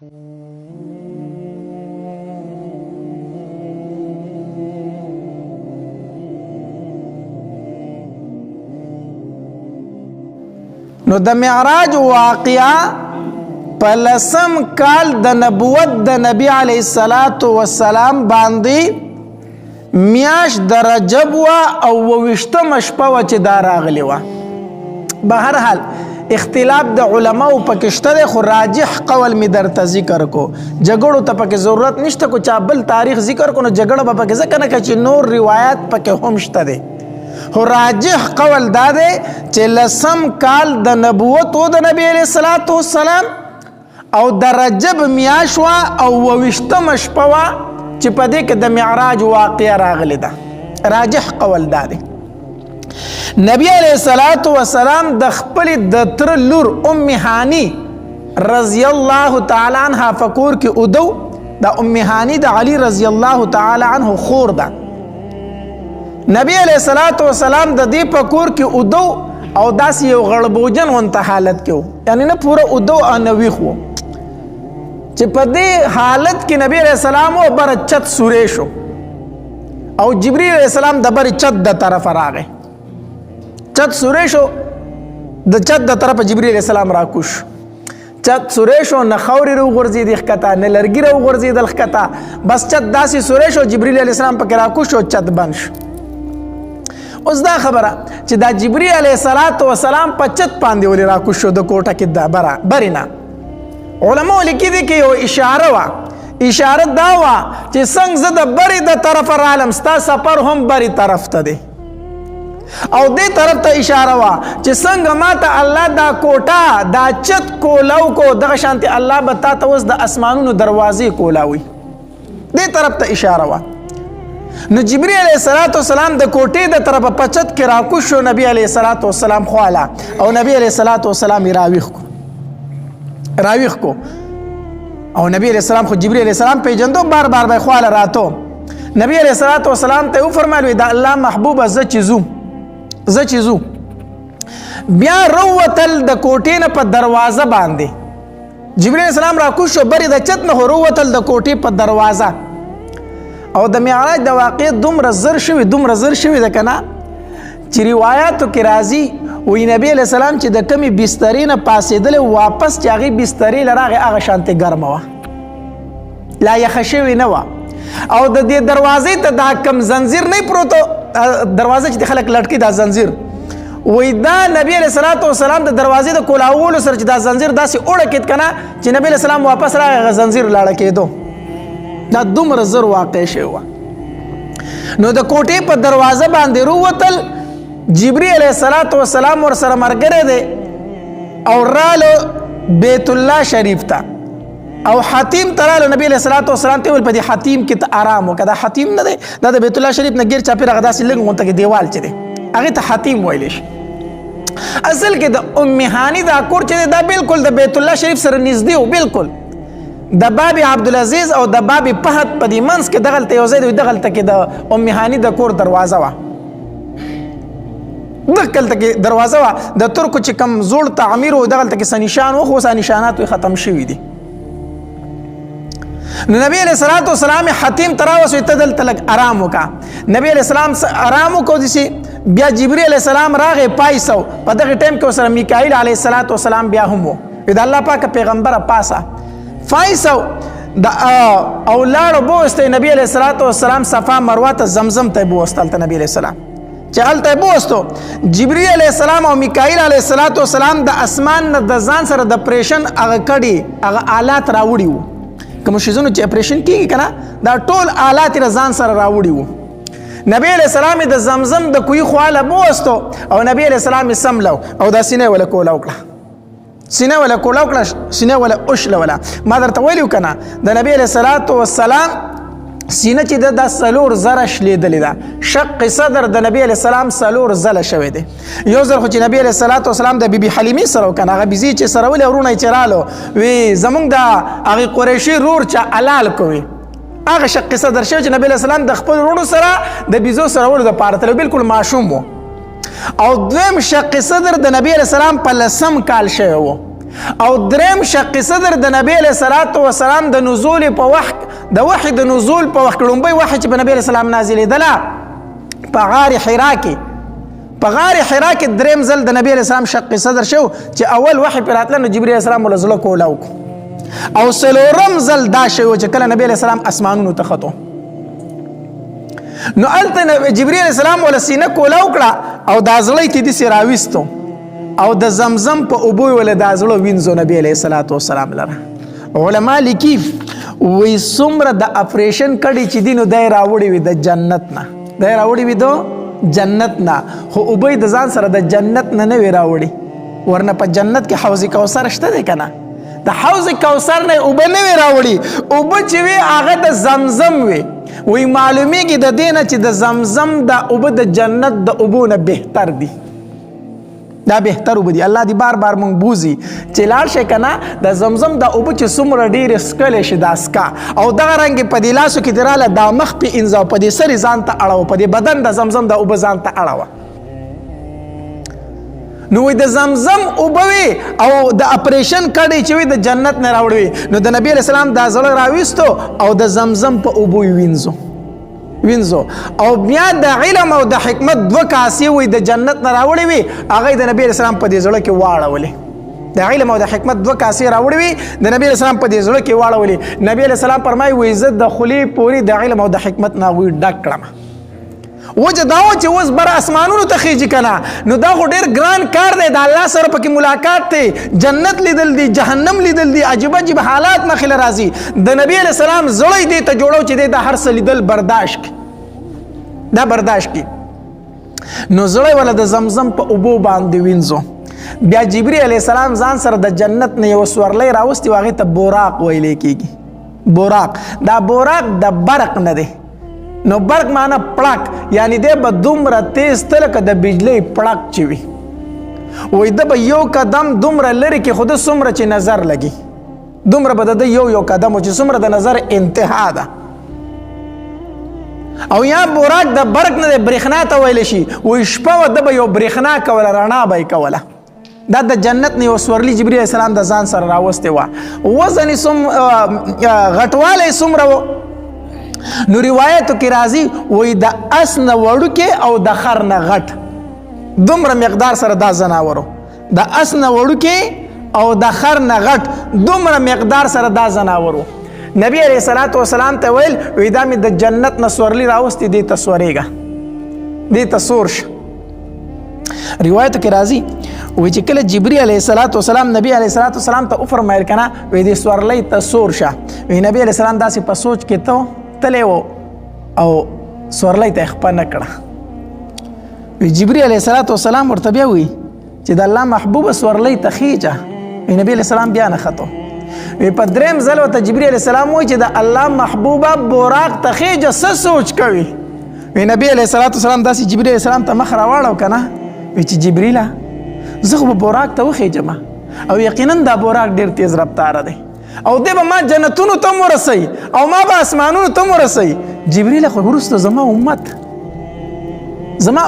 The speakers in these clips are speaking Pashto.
نو د معراج واقعا په لسم کال د نبوت د نبی علیه الصلاة والسلام باندې میاش د رجب وا او 28مه شپه وه چې دا راغلې وه. به هر حال اختلاف د علماو پکې شته دی، خو راجح قول مې درته ذکر کو. جګړو ته پکې ضرورت نشته، کو چا بل تاریخ ذکر کو نو جګړه به پکې ځکه نه که چې نور روایات پکې هم شته دی. خو راجح قول دا دی چې لسم کال د نبوت و د نبی علیه الصلاة والسلام او د رجب میاشت وه او 28مه شپه وه چې په دې کې د معراج واقعه راغلی ده. راجح قول دا دی. نبی علیه الصلاة والسلام د خپلې د تره لور ام هانی رضی الله تعالی عنها فکور کې ادو. د ام هانی د علی رضی الله تعالی عنه خور ده. نبی علیه الصلاة والسلام د دې په کور کې ادو او داسې یو غړبوجن غونته حالت کې و، یعنی نه پوره ادو او نه ویښ و چې په دې حالت کې نبی علیه السلام و بره چت سوری شو او جبریل علیه السلام د بره چت د طرفه راغی. چت سوری شو، د چت د طرفه جبریل علیه السلام راکوش. چت سوری شو، نه خاورې راوغورځېدې ښکته، نه لرګي راوغورځېدل ښکته، بس چت داسې سوری شو، جبریل علیه السلام پکې راکوش شو، چت بند شو. اوس دا خبره چې دا جبریل علیه السلام په چت باندې ولې راکوش شو د کوټه کې د برې نه. علماء لیکي دي کې یو اشاره وه، اشاره دا وه چې څنګه زه د برې د طرفه رالم ستا سفر هم برې طرف ته دی، او دې طرف ته اشاره وه چې څنګه ما ته الله دا کوټه دا چت کولاو کو، دغه شانتې الله به تا ته اوس د اسمانونو دروازې کولاوي. دې طرف ته اشاره وه. نو جبریل علیه السلام د کوټې د طرفه په چت کې راکوش شو نبی علیه السلام خواله، او نبی علیه السلام یې راویښ کو. او نبی علیه السلام خو جبریل علیه السلام پیژندو، بار بار به خواله راتو. نبی علیه السلام ته وفرمایل دا الله محبوبه زه چې ځو. بیا روتل د کوټې نه په دروازه باندې جبریل علیه السلام راکوش شو، برې د چت نه روتل د کوټې په دروازه. او د معراج د واقع دومره زر شوي ده که نه چې روایاتو کې راځي وایي نبی علیه السلام چې د کمې بسترې نه پاسېدلی واپس چې هغې بسترې له راغې هغه شانتې ګرمه وه، لا یخه شوې نه وه. او د دې دروازې ته دا کم زنځیر نه پروت، دروازه چې د خلک لټکي دا زنځیر، وایي دا نبی علیه السلام د دروازې د کولاولو سره چې دا زنځیر داسې اوړکېد که نه چې نبی علیه السلام واپس راغی هغه زنځیر لاړه کېدو. دا دومره زر واقع شوی وه. نو د کوټې په دروازه باندې رووتل، جبریل علیه السلام ورسره ملګری دی او رالو بیت الله شریف ته، او حتیم ته رالو. نبی علیه السلام ته ویل په دې حتیم کې ته آرام وکړه. دا حتیم نه دی، دا د بیت الله شریف نه ګیر چاپېره هغه داسې لږ غونته کې دیوال چې دی هغې ته حتیم ویلی شي. اصل کې د ام هانی دا کور چې دی دا بالکل د بیت الله شریف سره نږدې و، بالکل د باب عبدالعزیز او د باب فهد په دې منځ کې دغلته یو ځای دی، دغلته کې د ام هانی د کور دروازه وه، دغلته کې دروازه وه. د ترکو چې کوم زوړ تعمیر و دغلته کې څه نشان و، خو اوس نشانات ختم شوي دي. نو نبی علیه السلام حتیم ته راوسوی ته دلته لږ ارام وکړه. نبی علیه السلام ارام وکړو داسې، بیا جبریل علیه السلام راغی پایسو. په دغه ټایم کې ورسره میکایل علیه السلام بیا هم و، د الله پاکه پیغمبره پاسه فایسو او لاړو بوسته نبی علیه السلام صفا مروه ته زمزم ته بوستل ته نبی علیه السلام چې هلته بوستو. جبریل علیه السلام او میکایل علیه السلام د اسمان نه د ځان سره د اپریشن هغه کډي هغه آلات راوړي وو، کوم شیزونو چې اپریشن کیږي که نه دا ټول آلات یې ځان سره راوړي وو. نبی علیه السلام د زمزم د کوی خواله بوستو او نبی علیه السلام یې سملو او دا سینه وله کوله وکړه، سینه ولا کولا وکړه، سینه ولا اوشله ولا. ما درته ویلي که نه د نبی علیه السلام سینه چې ده دا 4 زره شلیدلې ده. شق صدر د نبی علیه السلام 4 ځله شوی دی. یو ځل خو چې نبی علیه السلام د بیبي حلیمې سره و که نه هغه بیزې چې سره ولې ورونه یې چې رالو وی زمونږ د هغې قریشي رور چې حلال کوي هغه شق صدر شوی چې نبی علیه السلام د خپل وروڼو سره د بیزو سره ولو دپاره تللی، بالکل ماشوم و. او دویم شق صدر د نبی علیه السلام په 10م کال شوی و. او دریم شق صدر د نبی علیہ الصلوۃ والسلام د نزول په وخت د وحی د نزول په وخت لومبي وحی چې په نبی علیہ السلام نازلېدله په غار حرا کې دریم ځل د نبی علیہ السلام شق صدر شو چې اول وحی پر راتله نو جبرئیل علیہ السلام ول زړه کولاو او څلورم ځل دا شو چې کله نبی علیہ السلام اسمانونو ته خطو نو الته جبرئیل علیہ السلام ول سینه کولاو کړه او دا زړه ته دي راويستو او د زمزم په اوبو ول دا زړه وینځو نبی علیہ الصلوۃ والسلام لره علما لیکي وی څومره د اپریشن کړي چې دینو دای راوړي وي د جنت نه دای راوړي وي دو جنت نه خو اوبې د ځان سره د جنت نه وی راوړي ورنه په جنت کې حوض کوثر شته دی کنه د حوض کوثر نه اوبې نه وی راوړي اوبه چې وی هغه د زمزم وی وی معلومیږي د دینه چې د زمزم د اوبه د جنت د اوبو نه بهتر دي دا بهتر وبدي الله دې بار بار مونږ بوزي چې لاړ شي کنه د زمزم د اوبه چې څومره ډېر سکلې شي دا اسکا او دغه رنګ په دې لاسو کې دراله دا مخ په انځاو په دې سری ځان ته اړو په دې بدن د زمزم د اوبه ځان ته اړو نو د زمزم اوبوي او د اپریشن کړي چې د جنت نه راوړي نو د نبی علیہ السلام دا زړه راويستو او د زمزم په اوبو وینځو او بیا د علم او د حکمت دوه کاسې وي د جنت نه راوړي وي هغه د نبی علیہ السلام په دې زړه کې واړولې د علم او د حکمت دوه کاسې راوړي وي د نبی علیہ السلام په دې زړه کې واړولې نبی علیہ السلام فرمایي وي عزت د خلی پوری د علم او د حکمت نه وي ډک کړم وجه داو چې اوس بر اسمانونو ته خېږي کنه نو دا خو ډېر ګران کار دی د الله سره پکې ملاقات دی جنت لیدل دی جهنم لیدل دی عجیب عجیب حالات مخې راځي د نبی علیہ السلام زړه دې ته جوړو چې د هر څه لیدل برداشت کی نو زړه ولا د زمزم په اوبو باندې وینځو بیا جبرئیل علیہ السلام ځان سره د جنت نه یو سورلې راوستي واغې ته بوراق ویلې کېږي بوراق دا بوراق د برق نه دی نو برق معنی پړک یعنی دی به دومره تیز تل که د بجلی پړک چې وي وای د به یو قدم دومره لري کې خود څومره چې نظر لګي دومره به د یو قدم چې څومره د نظر انتها ده او یا بوراق د برق نه د برېښنا ته ویل شي وای شپه و د به یو برېښنا کوله رڼا به یې کوله دا د جنت نه یو سورلي جبرئیل علیہ السلام د ځان سره راوستې وه وزن یې غټوالی څومره و نو روایتو کې راځي وای د اس نه وړوکې او د خر نه غټ دومره مقدار سره دا زناورو د اس نه وړوکې او د خر نه غټ دومره مقدار سره دا زناورو نبی علیہ الصلوۃ والسلام ته ویل وی دا مې د جنت نه سورلی راوستي دې ته سورېږه دې ته سورش روایتو کې راځي وی چې کله جبرئیل علیہ الصلوۃ والسلام نبی علیہ الصلوۃ والسلام ته فرمایل کنه وی دې سورلی ته سورشه وی نبی علیہ السلام داسې په سوچ کې ته تلې وو او سورلی ته خپه نه کړه وی جبرئیل علیہ الصلوۃ والسلام ورته بیا وی چې د الله محبوب سورلی ته خېجه نبی علیہ السلام بیا نه خطو وی په دریم ځل ورته جبرئیل علیہ السلام وی چې د الله محبوبه بوراق ته خېجه څه سوچ کوي وی نبی علیہ الصلوۃ والسلام داسې جبرئیل علیہ السلام ته مخ راواړو کنه وی چې جبرئیل زه خو بوراق ته وخېجم او یقینا دا بوراق ډیر تیز رفتار دی او دې به ما جنتونو ته ورسي او ما به اسمانونو ته ورسي جبرئیل خو ورسته زما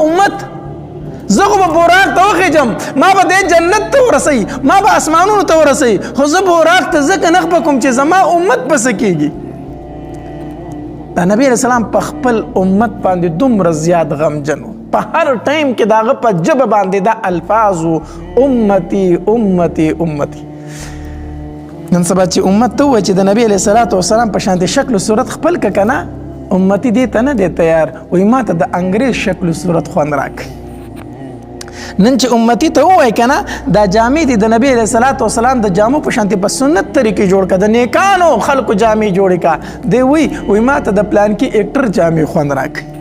امت زه خو به بوراق ته وخېجم ما به دې جنت ته ورسي ما به اسمانونو ته ورسي خو زه بوراق ته ځکه نه خپه کوم چې زما امت پسې کېږي دا نبی علیہ السلام په خپل امت باندې دومره زیات غمجن و په هر ټایم کې د هغه په ژبه باندې دا الفاظ امتی امتی امتی نن سبا چې امت ته ووایي چې د نبی علیہ الصلوۃ والسلام په شان د شکل و صورت خپل که که نه امتی دې ته نه دی تیار وایي ما ته د انګریز شکل و صورت خوند راکړي نن چې امتی ته ووایي که نه دا جامې دي د نبی علیہ الصلوۃ والسلام د جامو په شانتې په سنت طریقې جوړ که د نیکانو خلکو جامې جوړې که دی وایي ما ته د پلانکي ایکټر جامې خوند راکړي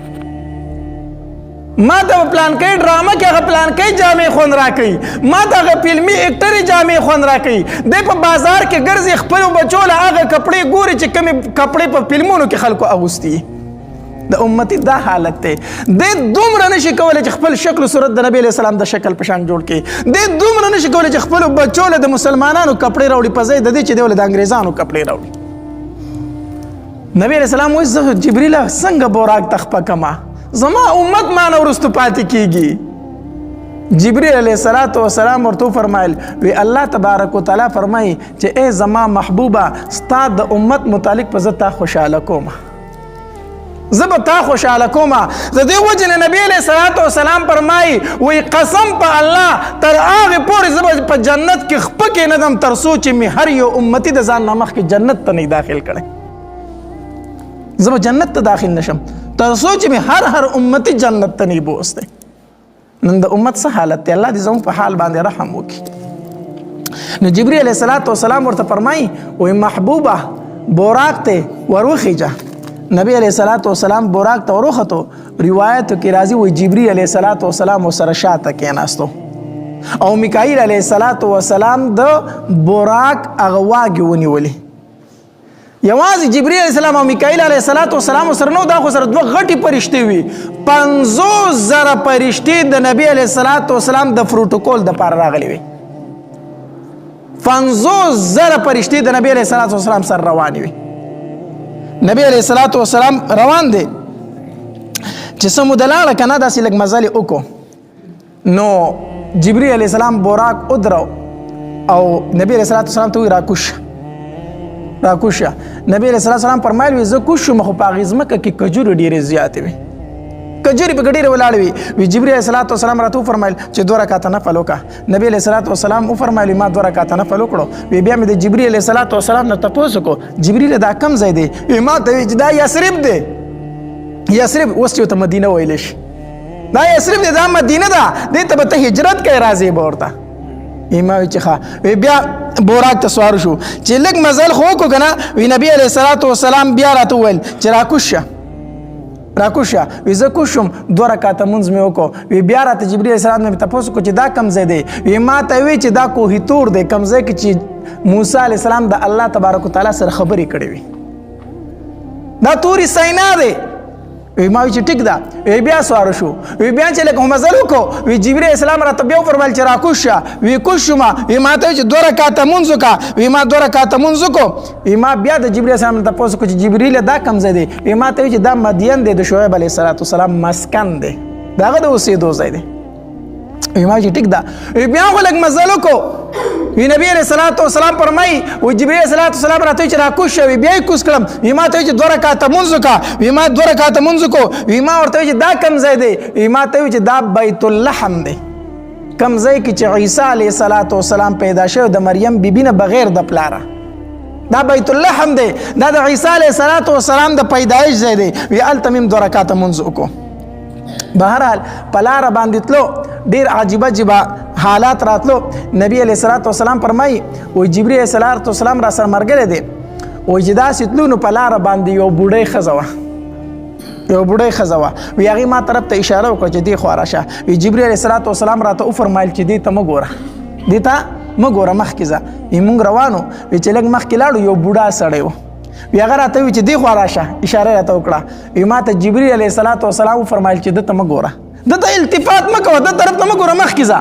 ما ته پلانکی ډرامه کې هغه پلانکی جامې خوند راکوي ما ته هغه فلمي ایکټرې جامې خوند راکوي دی په بازار کې ګرځي خپلو بچو له هغه کپړې ګوري چې کومې کپړې په فلمونو کې خلکو اغوستي د امتی دا حالت دی دی دومره نشي کولی چې خپل شکل و صورت د نبی علیہ السلام د شکل په شان جوړ کړي دی دومره نشي کولی چې خپلو بچو له د مسلمانانو کپړې راوړي په ځای د دې چې دی له د انګریزانو کپړې راوړي نبی علیہ السلام وایي زه جبرئیل څنګه بوراق ته خپه کما زما امت ما نه وروستو پاتې کېږي جبريل علیہ الصلوۃ والسلام ورته فرمایل وی الله تبارک وتعالى فرمایي چې ای زما محبوبه ستا د امت متعلق په زتا خوشاله کوم زه به تا خوشاله کوم د دې وجه نه نبی علیہ الصلوۃ والسلام فرمایي وی قسم په الله تر هغه پورې زه په جنت کې خپکه نه دم تر څو چې می هر یو امتی د ځان نامخ کې جنت ته نه داخل کړي زه به جنت ته داخل نشم تر څو چې می هر امتی جنت ته نه بوسته نن د امت څه حالت دی الله دې زموږ په حال باندې رحم وکړي نو جبرئیل علیہ الصلوۃ والسلام ورته فرمایي وای محبوبه بوراک ته وروخیجه نبی علیہ الصلوۃ والسلام بوراک ته وروخته روایت کې راځي وای جبرئیل علیہ الصلوۃ والسلام سره شاته کېناستو او میکائیل علیہ الصلوۃ والسلام د بوراک هغه واګي ونیولې یوازې جبرئیل علیہ السلام او میکائیل علیہ الصلوۃ والسلام سره نو دا خو سره دوه غټي فرشتي وي 50,000 فرشتي د نبی علیہ الصلوۃ والسلام د پروتوکول د پاره راغلي وي 50,000 فرشتي د نبی علیہ الصلوۃ والسلام سره روان وي نبی علیہ الصلوۃ والسلام روان دي چې سمو دلاله کنه داسې لګ مزل وکړو نو جبرئیل علیہ السلام بوراک ادرو او نبی علیہ الصلوۃ والسلام ته راکوشه نبی علیہ السلام فرمایلی زه کوشم خو په هغې ځمکه کې کجورې ډېرې زیاتې وي کجورې پکې ډېرې ولاړې وي جبرئیل علیہ السلام راته وفرمایل چې 2 رکعته نفل وکړه نبی علیہ السلام وفرمایل ما 2 رکعته نفل وکړو بیا مې د جبرئیل علیہ السلام نه تپوس وکړو جبرئیل دا کم ځای دی ما ته وایي چې دا یثرب دی یثرب اوس چې ورته مدینه ویلی شي دا یثرب دی دا مدینه ده دې ته به ته هجرت کوې راځې به ورته ما وی چې ښه بیا بوراک ته سوار شو چې لږ مزل خو وکړو که نه وی نبی علیہ الصلوۃ والسلام بیا راته وویل چې راکوشه وی زه کوز شم 2 رکعته مونځ مې وکړو وی بیا راته جبرئیل علیہ السلام مې تپوس وکړو چې دا کوم ځای دی وی ما ته وی چې دا کوهي تور دی کوم ځای کې چې موسی علیہ السلام د الله تبارک وتعالی سره خبرې کړې وي دا توري سینا دی وی ما وی چې ټیک ده وی بیا سوار شو وی بیا چې لږ مزل وکړو وی جبرئیل السلام راته بیا وفرمایل چې راکوز شه وی کوز شوم وی ما ته چې 2 رکعته مونځ وکړه وی ما 2 رکعته مونځ وکړو وی ما بیا د جبرئیل السلام ته تپوس وکړو چې جبرئیل دا کوم ځای دی وی ما ته وی چې دا مدین دی د شعیب علیه السلام مسکن دی د هغه د اوسېدو ځای دی وی ما چې ټیک ده وی بیا خو لږ مزل وکړو وی نبی علیہ الصلوۃ والسلام فرمایي وی جبرئیل علیہ السلام راته چې راکوز شه وی بیا یې کوز کړم وی ما ته چې 2 رکعته مونځ وکړه وی ما 2 رکعته مونځ وکړو وی ما ورته چې دا کوم ځای دی وی ما ته چې دا بیت اللحم دی کوم ځای کې چې عیسی علیه السلام پیدا شوی د مریم بیبي نه بغیر د پلاره دا بیت اللحم دی دا د عیسی علیه السلام د پیدایش ځای دی وی هلته مې 2 رکعته مونځ وکړو بهرحال په لاره باندې تلو ډېر عجیبه حالات راتلو نبی علیہ الصلوۃ والسلام فرمایي وای جبرئیل علیہ السلام را سره مرګلی دی وای چې داسې تلو نو په لاره باندې یو بوډۍ ښځه وه وی هغې ما طرف ته اشاره وکړه چې دې خوا راشه وی جبرئیل علیہ الصلوۃ والسلام راته وفرمایل چې دې ته مه ګوره مخکې ځه وی مونږ روانو وی چې لږ مخکې لاړو یو بوډا سړی و وی هغه راته وی چې دې خوا راشه اشاره راته وکړه وی ما ته جبرئیل علیہ الصلوۃ والسلام وفرمایل چې ده ته مه ګوره ده ته التفات مه کوه ده طرف ته مه ګوره مخکې ځه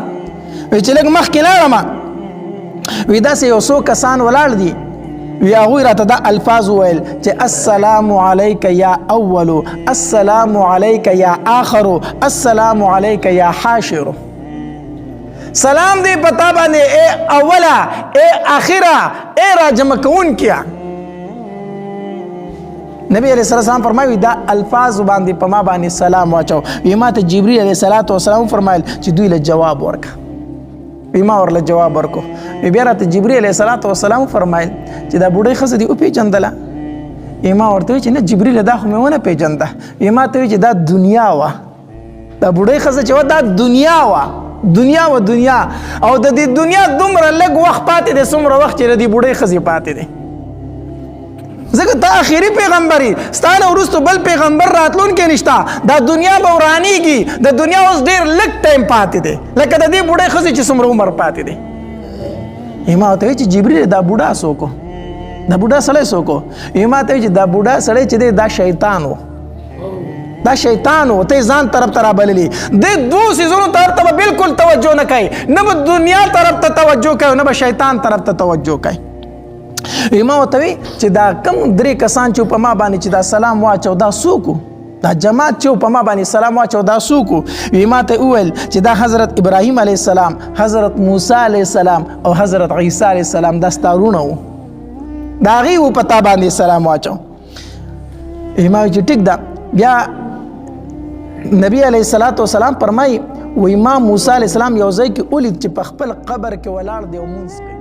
وی چې لږ مخکې لاړم وی داسې یو څو کسان ولاړ دي وی هغوی راته دا الفاظ وویل چې السلام علیک یا اولو السلام علیک یا آخرو السلام علیک یا حاشرو سلام دی پتا باندې اے اولا اے آخرہ اے راجمع کون کیا نبی علیہ السلام فرمایي دا الفاظ باندې په ما باندې سلام واچو وی ما ته جبرئیل علیہ الصلوۃ والسلام فرمایل چې دوی له جواب ورکړه وی ما ورله جواب ورکو وی بیا راته جبرئیل علیہ الصلوۃ والسلام فرمایل چې دا بوډۍ ښځه دې وپېژندله وی ما ورته وی چې نه جبرئیل دا خو مې ونه پېژنده وی ما ته وی چې دا دنیا وه دا بوډۍ ښځه چې وه دا دنیا وه دنیا او د دې دنیا دومره لږ وخت پاتې دی څومره وخت چې د دې بوډۍ ښځې پاتې دی ځکه ته آخري پیغمبري ستا نه وروستو بل پیغمبر راتلونکی نشته دا دنیا به ورانیږي د دنیا اوس ډېر لږ ټایم پاتې دی لکه د دې بوډۍ ښځې چې څومره عمر پاتې دی ما ورته وایي چې جبرئیل دا بوډا څوک و دا بوډا سړی څوک و ما ته وایي چې دا بوډا سړی چې دی دا شیطان و دا شیطان و ته ځان طرف ته رابللی د دوو څیزونو طرف ته به بلکل توجه نه کوي نه به دنیا طرف ته توجه کوي نه به شیطان طرف ته توجه کوي ما ورته وی چې دا کم 3 کسان چې په ما باندې چې دا سلام واچو دا څوک دا جماعت چې په ما باندې سلام واچو دا څوک وي ما ته وویل چې دا حضرت ابراهیم علیه السلام حضرت موسی علیه السلام او حضرت عیسی علیه السلام دا ستا ورونه وو د هغې و په تا باندې سلام واچو ما وایي چې ټیک ده بیا نبی علیه الصلاة والسلام فرمایي وایي ما موسی علیه السلام یو ځای کې ولید چې په خپل قبر کې ولاړ دی او مونځ کوي